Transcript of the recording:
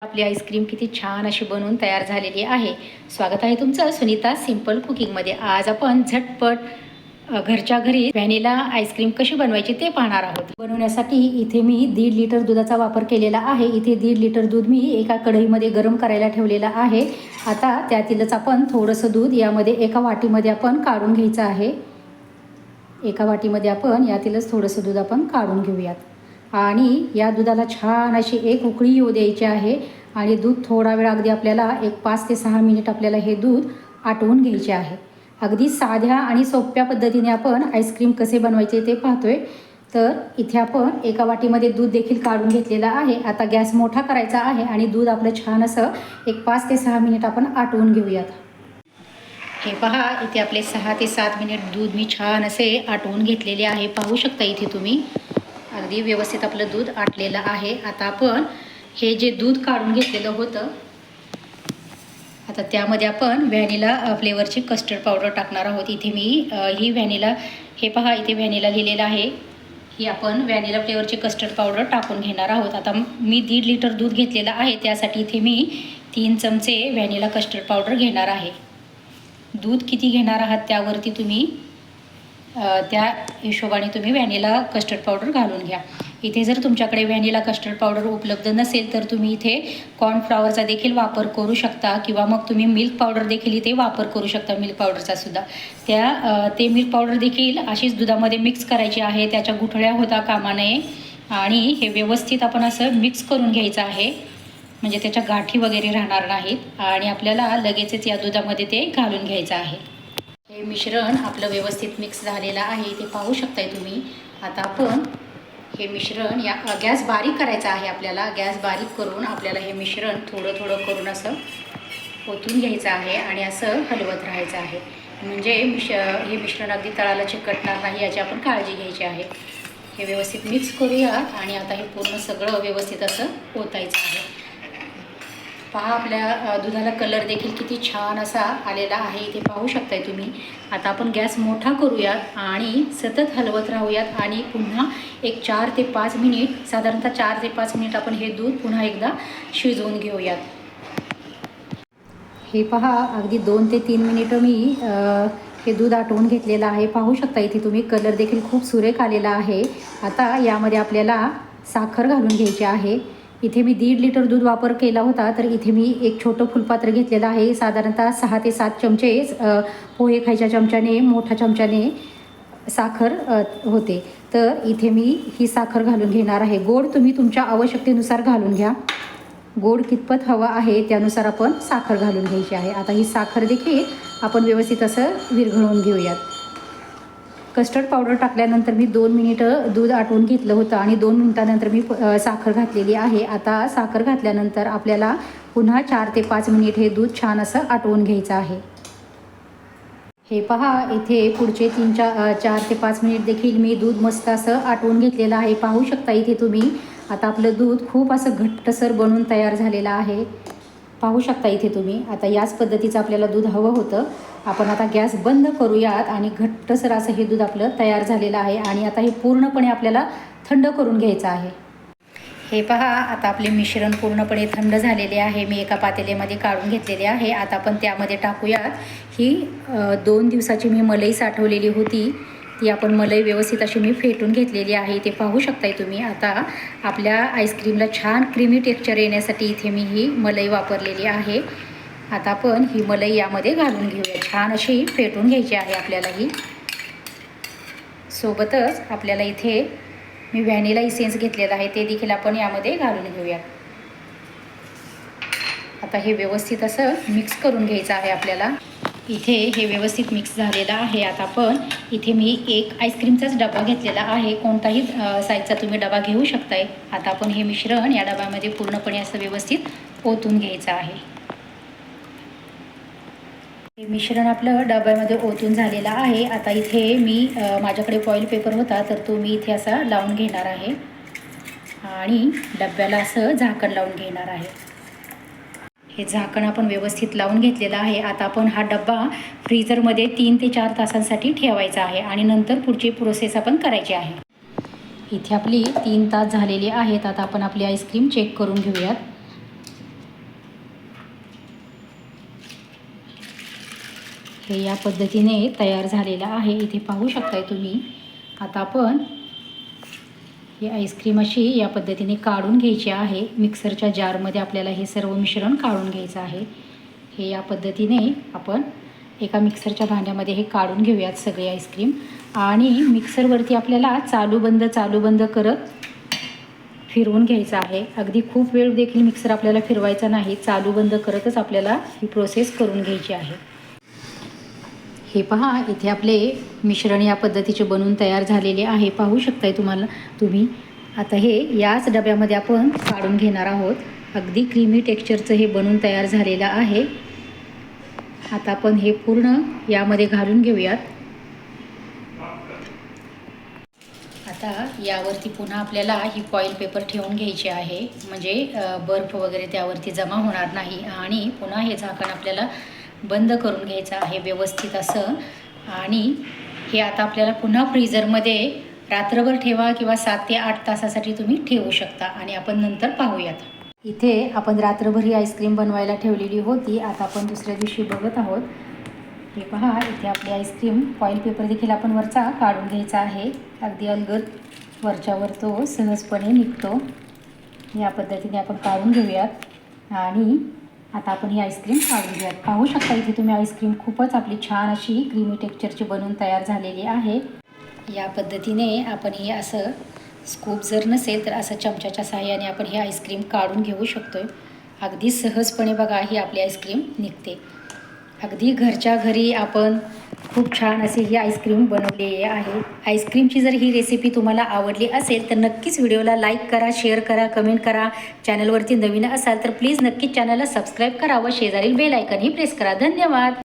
आपली आईस्क्रीम किती छान अशी बनवून तयार झालेली आहे। स्वागत आहे तुमचं सुनीता सिंपल कुकिंगमध्ये। आज आपण झटपट घरच्या घरी व्हॅनिला आईस्क्रीम कशी बनवायची ते पाहणार आहोत। बनवण्यासाठी इथे मी 1.5 लिटर दुधाचा वापर केलेला आहे। इथे 1.5 लिटर दूध मी एका कढईमध्ये गरम करायला ठेवलेला आहे। आता त्यातीलच आपण थोडंसं दूध यामध्ये एका वाटीमध्ये आपण काढून घ्यायचं आहे। एका वाटीमध्ये आपण यातीलच थोडंसं दूध आपण काढून घेऊयात आणि या दुधाला छान अशी एक उकळी येऊ द्यायची आहे। आणि दूध थोडा वेळ अगदी आपल्याला एक 5 ते 6 मिनिट आपल्याला हे दूध आटवून घ्यायचे आहे। अगदी साध्या आणि सोप्या पद्धतीने आपण आईस्क्रीम कसे बनवायचे ते पाहतोय। तर इथे आपण एका वाटीमध्ये दूध देखील काढून घेतलेला आहे। आता गॅस मोठा करायचा आहे आणि दूध आपलं छान असं एक 5 ते 6 मिनिट आपण आटवून घेऊयात। हे पहा, इथे आपले 6 ते 7 मिनिट दूध मी छान असे आटवून घेतलेले आहे। पाहू शकता इथे तुम्ही अगदी व्यवस्थित आपलं दूध आटलेलं आहे। आता आपण हे जे दूध काढून घेतलेलं होतं, आता त्यामध्ये आपण व्हॅनिला फ्लेवरची कस्टर्ड पावडर टाकणार आहोत। इथे मी ही व्हॅनिला, हे पहा इथे व्हॅनिला लिहिलेलं आहे, ही आपण व्हॅनिला फ्लेवरची कस्टर्ड पावडर टाकून घेणार आहोत। आता मी 1.5 लिटर दूध घेतलेलं आहे, त्यासाठी इथे मी 3 चमचे व्हॅनिला कस्टर्ड पावडर घेणार आहे। दूध किती घेणार आहात त्यावरती तुम्ही त्या हिशोबाने तुम्ही व्हॅनिला कस्टर्ड पावडर घालून घ्या। इथे जर तुमच्याकडे व्हॅनिला कस्टर्ड पावडर उपलब्ध नसेल तर तुम्ही इथे कॉर्नफ्लॉवरचा देखील वापर करू शकता किंवा मग तुम्ही मिल्क पावडर देखील इथे वापर करू शकता, मिल्क पावडरचा सुद्धा। ते मिल्क पावडर देखील अशीच दुधामध्ये मिक्स करायची आहे, त्याच्या गुठळ्या होता कामा नये आणि हे व्यवस्थित आपण असं मिक्स करून घ्यायचं आहे, म्हणजे त्याच्या गाठी वगैरे राहणार नाहीत आणि आपल्याला लगेचच या दुधामध्ये ते घालून घ्यायचं आहे। हे मिश्रण आपलं व्यवस्थित मिक्स झालेलं आहे, ते पाहू शकताय तुम्ही। आता आपण हे मिश्रण गॅस बारीक करायचा आहे आपल्याला। गॅस बारीक करून आपल्याला हे मिश्रण थोडं थोडं करून असं ओतून घ्यायचं आहे आणि असं हलवत राहायचं आहे, म्हणजे हे मिश्रण अगदी तळाला चिकटणार नाही याची आपण काळजी घ्यायची आहे। हे व्यवस्थित मिक्स करूयात आणि आता हे पूर्ण सगळं व्यवस्थित असं ओतायचं आहे। पहा, आपल्या दुधाला कलर देखील किती छान असा आलेला आहे, ते पाहू शकताय तुम्ही। आता आपण गॅस मोठा करूयात आणि सतत हलवत राहूयात आणि पुन्हा एक 4 ते 5 मिनिट, साधारणतः 4 ते 5 मिनिट आपण हे दूध पुन्हा एकदा शिजवून घेऊयात। हे पहा, अगदी 2 ते 3 मिनिटं मी हे दूध आटवून घेतलेलं आहे। पाहू शकता इथे तुम्ही कलर देखील खूप सुरेख आलेला आहे। आता यामध्ये आपल्याला साखर घालून घ्यायची आहे। इथे मी 1.5 लिटर दूध वापर केला होता, तर इथे मी एक छोटं फुलपात्र घेतलेलं आहे। साधारणतः 6 ते 7 चमचे पोहे खायच्या चमच्याने, मोठ्या चमच्याने साखर होते। तर इथे मी ही साखर घालून घेणार आहे। गोड तुम्ही तुमच्या आवश्यकतेनुसार घालून घ्या, गोड कितपत हवा आहे त्यानुसार आपण साखर घालून घ्यायची आहे। आता ही साखर देखील आपण व्यवस्थित असं विरघळवून घेऊयात। कस्टर्ड पावडर टाकल्यानंतर मी 2 मिनिटं दूध आटवून घेतलं होतं आणि 2 मिनिटानंतर मी साखर घातलेली आहे। आता साखर घातल्यानंतर आपल्याला पुन्हा 4 ते 5 मिनिट हे दूध छान असं आटवून घ्यायचं आहे। हे पहा, इथे पुढचे 4 ते 5 मिनिट देखील मी दूध मस्त असं आटवून घेतलेलं आहे। पाहू शकता इथे तुम्ही आता आपलं दूध खूप असं घट्टसर बनून तयार झालेलं आहे। पाहू शकता इथे तुम्ही। आता याच पद्धतीचं आपल्याला दूध हवं होतं। आपण आता गॅस बंद करूयात आणि घट्टसर असं हे दूध आपलं तयार झालेलं आहे आणि आता हे पूर्णपणे आपल्याला थंड करून घ्यायचं आहे। हे पहा, आता आपले मिश्रण पूर्णपणे थंड झालेले आहे। मी एका पातेल्यामध्ये काढून घेतलेले आहे। आता आपण त्यामध्ये टाकूयात ही 2 दिवसाची मी मलई साठवलेली होती, ती आपण मलई व्यवस्थित अशी मी फेटून घेतलेली आहे, ते पाहू शकताय तुम्ही। आता आपल्या आईस्क्रीमला छान क्रीमी टेक्स्चर येण्यासाठी इथे मी ही मलई वापरलेली आहे। आता आपण ही मलई यामध्ये घालून घेऊया, छान अशी फेटून घ्यायची आहे आपल्याला ही। सोबतच आपल्याला इथे मी व्हॅनिला इसेन्स घेतलेला आहे, ते देखील आपण यामध्ये घालून घेऊया। आता हे व्यवस्थित असं मिक्स करून घ्यायचं आहे आपल्याला। इथे हे व्यवस्थित मिक्स झालेलं आहे। आता आपण इथे मी एक आईस्क्रीमचाच डबा घेतलेला आहे, कोणताही साईजचा तुम्ही डबा घेऊ शकताय। आता आपण हे मिश्रण या डब्यामध्ये पूर्णपणे असं व्यवस्थित ओतून घ्यायचं आहे। हे मिश्रण आपलं डब्यामध्ये ओतून झालेलं आहे। आता इथे मी माझ्याकडे फॉईल पेपर होता, तर तो मी इथे असा लावून घेणार आहे आणि डब्याला असं झाकण लावून घेणार आहे। हे झाकण आपण व्यवस्थित लावून घेतलेलं आहे। आता आपण हा डब्बा फ्रीझरमध्ये 3 ते 4 तासांसाठी ठेवायचा आहे आणि नंतर पुढची प्रोसेस आपण करायची आहे। इथे आपली 3 तास झालेली आहेत। आता आपण आपली आईस्क्रीम चेक करून घेऊयात। हे या पद्धतीने तयार झालेलं आहे, इथे पाहू शकताय तुम्ही. आता आपण ही आईस्क्रीम अशी या पद्धतीने काढून घ्यायची आहे. मिक्सरच्या जारमध्ये आपल्याला हे सर्व मिश्रण काढून घ्यायचं आहे. हे या पद्धतीने आपण एका मिक्सरच्या भांड्यामध्ये हे काढून घेऊयात सगळे आईस्क्रीम. आणि मिक्सरवरती आपल्याला चालू बंद करत फिरवून घ्यायचं आहे. अगदी खूप वेळ देखील मिक्सर आपल्याला फिरवायचा नाही, चालू बंद करतच आपल्याला ही प्रोसेस करून घ्यायची आहे. हे पहा, इथे आपले मिश्रण या पद्धतीचे बनवून तयार झालेले आहे, पाहू शकताय तुम्ही. आता हे याच डब्यामध्ये आपण काढून घेणार आहोत. अगदी क्रीमी टेक्स्चरचं हे बनवून तयार झालेलं आहे. आता आपण हे पूर्ण यामध्ये घालून घेऊयात. आता यावरती पुन्हा आपल्याला ही फॉईल पेपर ठेवून घ्यायची आहे, म्हणजे बर्फ वगैरे त्यावरती जमा होणार नाही. आणि पुन्हा हे झाकण आपल्याला बंद करून घ्यायचं आहे व्यवस्थित असं. आणि हे आता आपल्याला पुन्हा फ्रीझरमध्ये रात्रभर ठेवा किंवा 7 ते 8 तासासाठी तुम्ही ठेवू शकता. आणि आपण नंतर पाहूयात. इथे आपण रात्रभर ही आईस्क्रीम बनवायला ठेवलेली होती. आता आपण दुसऱ्या दिवशी बघत आहोत. हे पहा, इथे आपली आईस्क्रीम फॉईल पेपर देखील आपण वरचा काढून घ्यायचा आहे. अगदी अलगद वरच्यावर तो सहजपणे निघतो. या पद्धतीने आपण काढून घेऊयात. आणि आता आपण ही आईस्क्रीम काढून घेऊयात. पाहू शकता इथे तुम्ही आईस्क्रीम खूपच आपली छान अशी क्रीमी टेक्स्चरची बनवून तयार झालेली आहे. या पद्धतीने आपण हे असं स्कूप जर नसेल तर असं चमच्याच्या साहाय्याने आपण ही आईस्क्रीम काढून घेऊ शकतो. अगदी सहजपणे बघा ही आपली आईस्क्रीम निघते. अगदी घरच्या घरी आपण खूप छान अशी ही आईस्क्रीम बनवलेली आहे. आईस्क्रीमची जर ही रेसिपी तुम्हाला आवडली असेल तर नक्कीच व्हिडिओला लाईक करा, शेअर करा, कमेंट करा. चॅनलवरती नवीन असाल तर प्लीज नक्कीच चॅनलला सबस्क्राईब करा व शेजारील बेल आयकॉनही प्रेस करा. धन्यवाद.